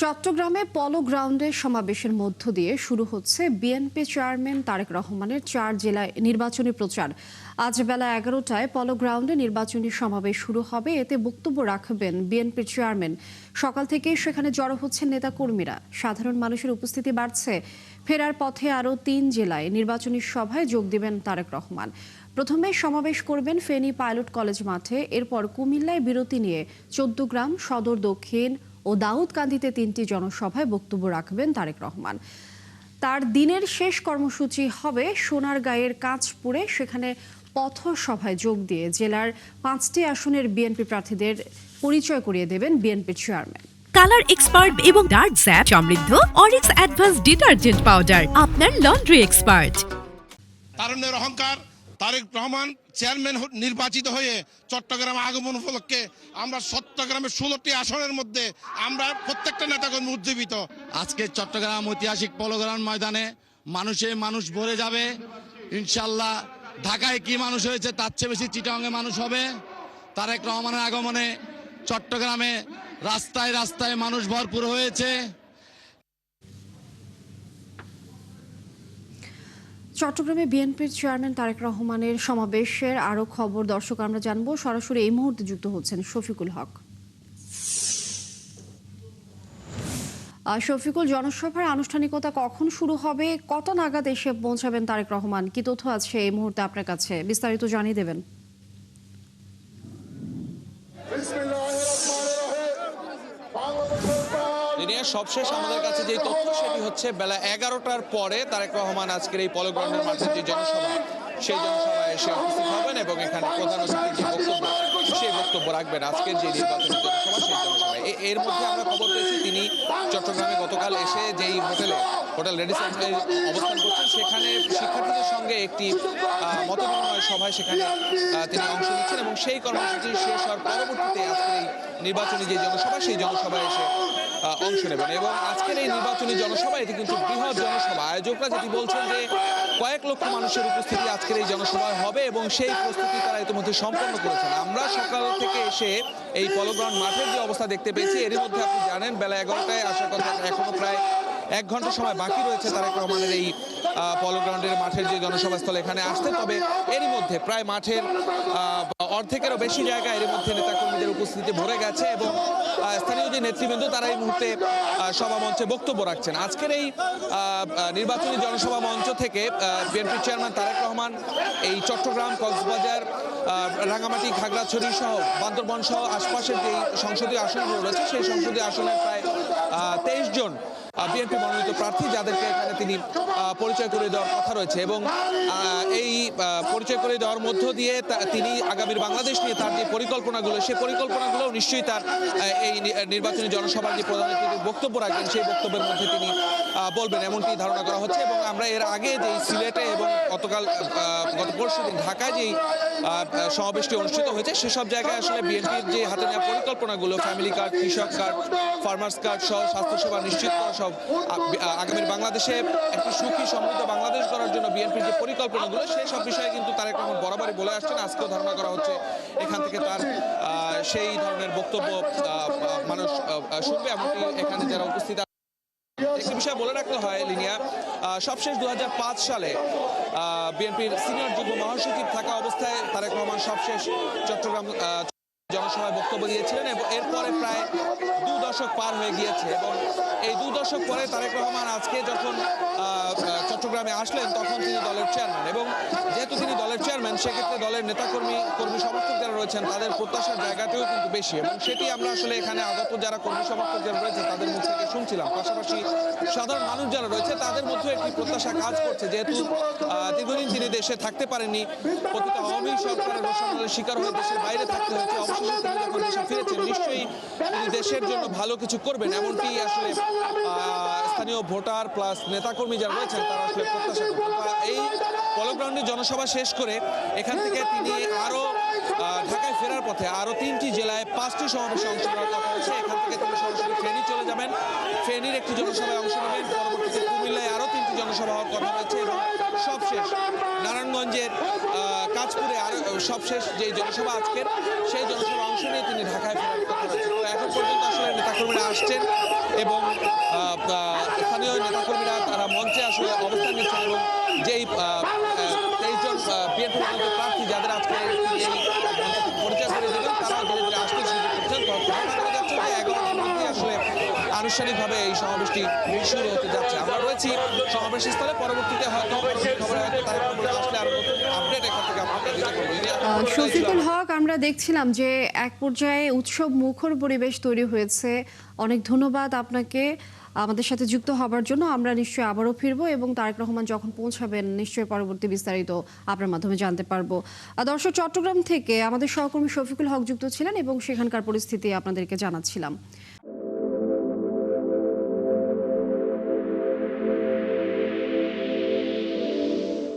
চট্টগ্রামে পলো গ্রাউন্ডে সমাবেশের মধ্য দিয়ে শুরু হচ্ছে বিএনপি চেয়ারম্যান তারেক রহমানের 4 জেলায় নির্বাচনী প্রচার। আজ বেলা 11টায় পলো গ্রাউন্ডে নির্বাচনী সমাবেশ শুরু হবে। এতে বক্তব্য রাখবেন বিএনপির চেয়ারম্যান। সকাল থেকেই সেখানে জড়ো হচ্ছেন নেতাকর্মীরা। সাধারণ মানুষের উপস্থিতি বাড়ছে। ফেরার পথে আরও 3 জেলায় নির্বাচনী সভায় যোগ দেবেন তারেক রহমান। প্রথমে সমাবেশ করবেন ফেনী পাইলট কলেজ মাঠে, এরপর কুমিল্লায় বিরতি নিয়ে 14 গ্রাম, সদর দক্ষিণ ও দাউদকান্দিতে 3টি জনসভায় বক্তব্য রাখবেন তারেক রহমান। তার দিনের শেষ কর্মসূচি হবে সোনারগাঁয়ের কাঁচপুরে। সেখানে পথসভায় যোগ দিয়ে জেলার 5টি আসনের বিএনপি প্রার্থীদের পরিচয় করিয়ে দেবেন বিএনপির চেয়ারম্যান। কালার এক্সপার্ট এবং ডার্ক জ্যাপ সমৃদ্ধ অরিক্স অ্যাডভান্স ডিটারজেন্ট পাউডার আপনার লন্ড্রি এক্সপার্ট। তারুণ্যের অহংকার তারেক রহমান চেয়ারম্যান নির্বাচিত হয়ে চট্টগ্রাম আগমন উপলক্ষে আমরা চট্টগ্রামের 16টি আসনের মধ্যে আমরা প্রত্যেকটা নেতাকর্মী উজ্জীবিত। আজকে চট্টগ্রাম ঐতিহাসিক পলো গ্রাউন্ড ময়দানে মানুষ ভরে যাবে ইনশাল্লাহ। ঢাকায় কি মানুষ হয়েছে তার চেয়ে বেশি চিটাগাংয়ে মানুষ হবে। তারেক রহমানের আগমনে চট্টগ্রামে রাস্তায় রাস্তায় মানুষ ভরপুর হয়েছে। চট্টগ্রামে বিএনপির চেয়ারম্যান তারেক রহমানের সমাবেশের আরো খবর দর্শক আমরা জানবো। সরাসরি এই মুহূর্তে যুক্ত হচ্ছেন শফিকুল হক। শফিকুল, জনসভার আনুষ্ঠানিকতা কখন শুরু হবে, কত নাগাদ এসে পৌঁছাবেন তারেক রহমান, কি তথ্য আছে এই মুহূর্তে আপনার কাছে, বিস্তারিত জানিয়ে দেবেন। সবশেষ আমাদের কাছে যে তথ্য সেটি হচ্ছে বেলা 11টার পরে তারেক রহমান আজকের এই পলো গ্রাউন্ডের মাঠে যে জনসভা, সেই জনসভায় এসে উপস্থিত হবেন এবং এখানে প্রধান অতিথির যে বক্তব্য সেই বক্তব্য রাখবেন আজকের যে নির্বাচনী জনসভা সেই জনসভায়। এর মধ্যে আমরা খবর পেয়েছি তিনি চট্টগ্রামে গতকাল এসে যেই হোটেল রেডিসনে অবস্থান করছেন সেখানে শিক্ষার্থীদের সঙ্গে একটি মতবিনিময় সভায় সেখানে তিনি অংশ নিচ্ছেন এবং সেই কর্মসূচি শেষ হওয়ার পরবর্তীতে আজকের এই নির্বাচনী যে জনসভা সেই জনসভায় এসে অংশ নেবেন। এবং আজকের এই নির্বাচনী জনসভা এটি কিন্তু বৃহৎ জনসভা। আয়োজকরা যেটি বলছেন যে কয়েক লক্ষ মানুষের উপস্থিতি আজকের এই জনসভায় হবে এবং সেই প্রস্তুতি তারা ইতিমধ্যে সম্পন্ন করেছেন। আমরা সকাল থেকে এসে এই পলো গ্রাউন্ড মাঠের যে অবস্থা দেখতে পেয়েছি, এর মধ্যে আপনি জানেন বেলা 11টায় আসার কথা, এখনো প্রায় 1 ঘন্টা সময় বাকি রয়েছে তারেক রহমানের এই পলো গ্রাউন্ডের মাঠের যে জনসভাস্থল এখানে আসতে। তবে এরই মধ্যে প্রায় মাঠের অর্ধেকেরও বেশি জায়গা এর মধ্যে নেতাকর্মীদের উপস্থিতি ভরে গেছে এবং স্থানীয় যে নেতৃবৃন্দ তারা এই মুহূর্তে সভা মঞ্চে বক্তব্য রাখছেন। আজকের এই নির্বাচনী জনসভা মঞ্চ থেকে বিএনপি চেয়ারম্যান তারেক রহমান এই চট্টগ্রাম, কক্সবাজার, রাঙামাটি, খাগড়াছড়ি সহ বান্দরবান সহ আশপাশের যে সংসদীয় আসনগুলো রয়েছে সেই সংসদীয় আসনের প্রায় 23 জন বিএনপি মনোনীত প্রার্থী যাদেরকে এখানে তিনি পরিচয় করে দেওয়ার কথা রয়েছে এবং এই পরিচয় করে দেওয়ার মধ্য দিয়ে তিনি আগামীর বাংলাদেশ নিয়ে তার যে পরিকল্পনাগুলো সেই পরিকল্পনাগুলো নিশ্চয়ই তার এই নির্বাচনী জনসভার যে প্রধান অতিথির বক্তব্য রাখবেন সেই বক্তব্যের মধ্যে তিনি বলবেন এমনটি ধারণা করা হচ্ছে। এবং আমরা এর আগে যে সিলেটে এবং গত পরশুদিন ঢাকায় যেই সমাবেশটি অনুষ্ঠিত হয়েছে সেসব জায়গায় আসলে বিএনপির যে হাতে নেওয়া পরিকল্পনাগুলো, ফ্যামিলি কার্ড, কৃষক কার্ড, ফার্মার্স কার্ড সহ স্বাস্থ্যসেবা নিশ্চিত করা সব আগামীর বাংলাদেশে একটি সুখী সমৃদ্ধ বাংলাদেশ করার জন্য বিএনপির যে পরিকল্পনাগুলো সেই সব বিষয়ে কিন্তু তারেক রহমান বরাবরই বলে আসছেন। আজকেও ধারণা করা হচ্ছে এখান থেকে তার সেই ধরনের বক্তব্য মানুষ শুনবে। এমনকি এখানে যারা উপস্থিত একটি বিষয় বলে রাখতে হয় লিনিয়া, সবশেষ 2005 সালে বিএনপির সিনিয়র যুগ্ম মহাসচিব থাকা অবস্থায় তারেক রহমান সবশেষ চট্টগ্রাম জনসভায় বক্তব্য দিয়েছিলেন এবং এরপরে প্রায় 2 দশক পার হয়ে গিয়েছে এবং এই 2 দশক পরে তারেক রহমান আজকে যখন চট্টগ্রামে আসলেন তখন তিনি দলের চেয়ারম্যান এবং যেহেতু তিনি দলের চেয়ারম্যান সেক্ষেত্রে দলের কর্মী সমর্থক যারা রয়েছেন তাদের প্রত্যাশার জায়গাটাও কিন্তু বেশি এবং সেটি আমরা আসলে এখানে আগত যারা কর্মী সমর্থক যারা রয়েছে তাদের মুখ থেকে শুনছিলাম। পাশাপাশি সাধারণ মানুষ যারা রয়েছে তাদের মধ্যে একটি প্রত্যাশা কাজ করছে, যেহেতু দীর্ঘদিন তিনি দেশে থাকতে পারেননি, প্রতিটা আওয়ামী সরকারের রোষানলের শিকার হয়ে দেশের বাইরে থাকতে হয়েছে। অবশেষে তিনি যখন দেশে ফিরেছেন নিশ্চয়ই তিনি দেশের জন্য ভালো কিছু করবেন এমনটি আসলে স্থানীয় ভোটার প্লাস নেতাকর্মী যারা রয়েছেন তারা আসলে প্রত্যাশা করবেন। এই পলো গ্রাউন্ডে জনসভা শেষ করে এখান থেকে তিনি আরও ঢাকায় ফেরার পথে আরও 3টি জেলায় 5টি সমাবেশে অংশ নেওয়ার কথা হয়েছে। এখান থেকে তিনি সরাসরি ফেনী চলে যাবেন, ফেনীর একটি জনসভায় অংশ নেবেন, পরবর্তীতে কুমিল্লায় আরও 3টি জনসভা হওয়ার কথা রয়েছে এবং সবশেষ নারায়ণগঞ্জের কাঁচপুরে আরও সবশেষ যে জনসভা আজকের সেই জনসভা অংশ নিয়ে তিনি ঢাকায় ফেরার কথা রয়েছে। তো এখন পর্যন্ত আসলে নেতাকর্মীরা আসছেন এবং স্থানীয় নেতাকর্মীরা তারা মঞ্চে আসলে অবস্থান নিচ্ছেন এবং যেই 23 জন বিএনপি মনোনীত প্রার্থী যাদের আজকে এই মঞ্চে পরিচয় করে দেবেন তারাও ধীরে ধীরে আসতে শুরু করছেন। ধারণা করা যাচ্ছে যে 11টার মধ্যে আসলে আনুষ্ঠানিকভাবে এই সমাবেশটি শুরু হতে যাচ্ছে। আমরা রয়েছি সমাবেশ স্থলে, পরবর্তীতে হয়তো খবরে হয়তো তারেক রহমান আসলে আরো নতুন আপডেট এখান থেকে আপনাদের দিতে পারবো। শফিকুল হক, আমরা দেখছিলাম যে এক পর্যায়ে উৎসব মুখর পরিবেশ তৈরি হয়েছে। অনেক ধন্যবাদ আপনাকে আমাদের সাথে যুক্ত হবার জন্য। আমরা নিশ্চয়ই আবারও ফিরবো এবং তারেক রহমান যখন পৌঁছাবেন নিশ্চয়ই পরবর্তী বিস্তারিত আপনার মাধ্যমে জানতে পারবো। দর্শক, চট্টগ্রাম থেকে আমাদের সহকর্মী শফিকুল হক যুক্ত ছিলেন এবং সেখানকার পরিস্থিতি আপনাদেরকে জানাচ্ছিলাম।